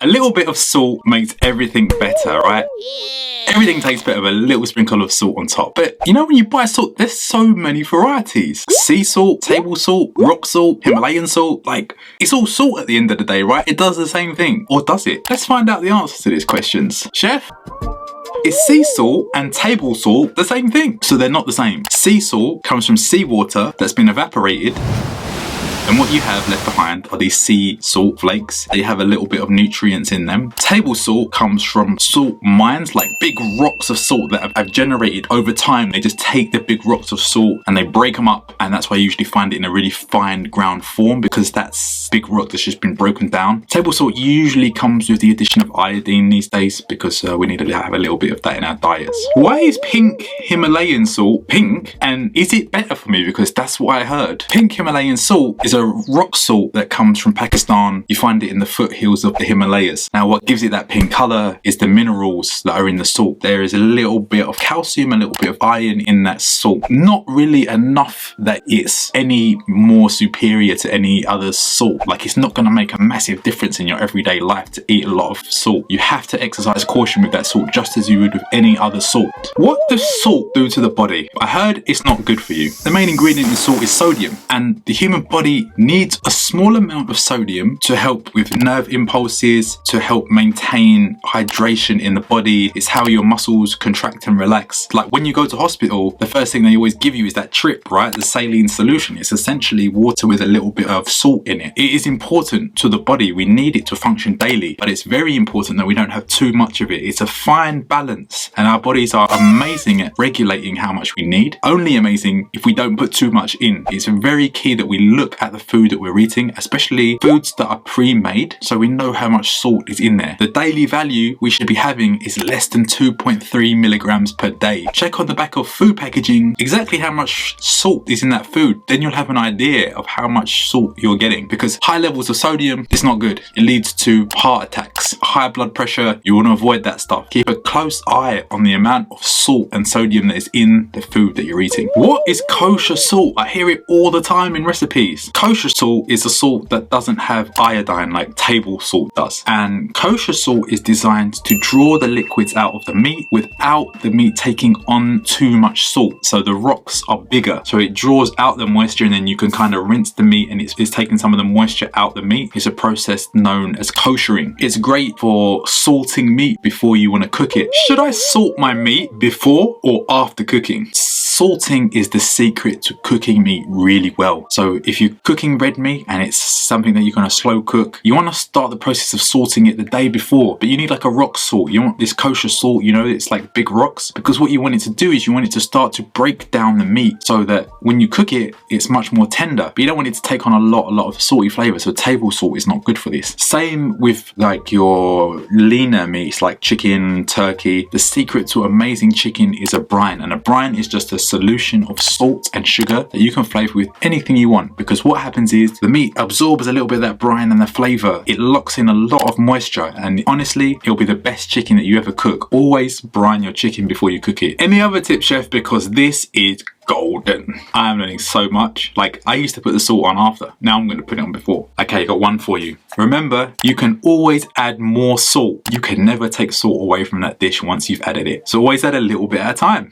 A little bit of salt makes everything better, right? Everything tastes better with a little sprinkle of salt on top. But you know, when you buy salt, there's so many varieties. Sea salt, table salt, rock salt, Himalayan salt. Like, it's all salt at the end of the day, right? It does the same thing. Or does it? Let's find out the answers to these questions. Chef? Is sea salt and table salt the same thing? So they're not the same. Sea salt comes from seawater that's been evaporated. And what you have left behind are these sea salt flakes. They have a little bit of nutrients in them. Table salt comes from salt mines, like big rocks of salt that have generated over time. They just take the big rocks of salt and they break them up. And that's why you usually find it in a really fine ground form, because that's big rock that's just been broken down. Table salt usually comes with the addition of iodine these days, because we need to have a little bit of that in our diets. Why is pink Himalayan salt pink? And is it better for me? Because that's what I heard. Pink Himalayan salt is a rock salt that comes from Pakistan. You find it in the foothills of the Himalayas. Now, what gives it that pink color is the minerals that are in the salt. There is a little bit of calcium, a little bit of iron in that salt. Not really enough that it's any more superior to any other salt. Like, it's not going to make a massive difference in your everyday life to eat a lot of salt. You have to exercise caution with that salt, just as you would with any other salt. What does salt do to the body? I heard it's not good for you. The main ingredient in salt is sodium, and the human body needs a small amount of sodium to help with nerve impulses, to help maintain hydration in the body. It's how your muscles contract and relax. Like, when you go to hospital, the first thing they always give you is that trip, right? The saline solution. It's essentially water with a little bit of salt in it. It is important to the body. We need it to function daily, but it's very important that we don't have too much of it. It's a fine balance, and our bodies are amazing at regulating how much we need. Only amazing if we don't put too much in. It's very key that we look at the food that we're eating, especially foods that are pre-made, so we know how much salt is in there. The daily value we should be having is less than 2.3 milligrams per day. Check on the back of food packaging exactly how much salt is in that food. Then you'll have an idea of how much salt you're getting, because high levels of sodium is not good. It leads to heart attacks, high blood pressure. You want to avoid that stuff. Keep a close eye on the amount of salt and sodium that is in the food that you're eating. What is kosher salt? I hear it all the time in recipes. Kosher salt is a salt that doesn't have iodine like table salt does. And kosher salt is designed to draw the liquids out of the meat without the meat taking on too much salt. So the rocks are bigger. So it draws out the moisture, and then you can kind of rinse the meat, and it's taking some of the moisture out the meat. It's a process known as koshering. It's great for salting meat before you want to cook it. Should I salt my meat before or after cooking? Salting is the secret to cooking meat really well. So if you're cooking red meat and it's something that you're going to slow cook, you want to start the process of salting it the day before, but you need like a rock salt. You want this kosher salt, you know, it's like big rocks, because what you want it to do is you want it to start to break down the meat so that when you cook it, it's much more tender, but you don't want it to take on a lot of salty flavor. So table salt is not good for this. Same with like your leaner meats like chicken, turkey. The secret to amazing chicken is a brine, and a brine is just a solution of salt and sugar that you can flavor with anything you want, because what happens is the meat absorbs a little bit of that brine and the flavor. It locks in a lot of moisture, and honestly, it'll be the best chicken that you ever cook. Always brine your chicken before you cook it. Any other tip, chef? Because this is golden. I am learning so much. Like, I used to put the salt on after. Now I'm going to put it on before. Okay, got one for you. Remember, you can always add more salt. You can never take salt away from that dish once you've added it. So always add a little bit at a time.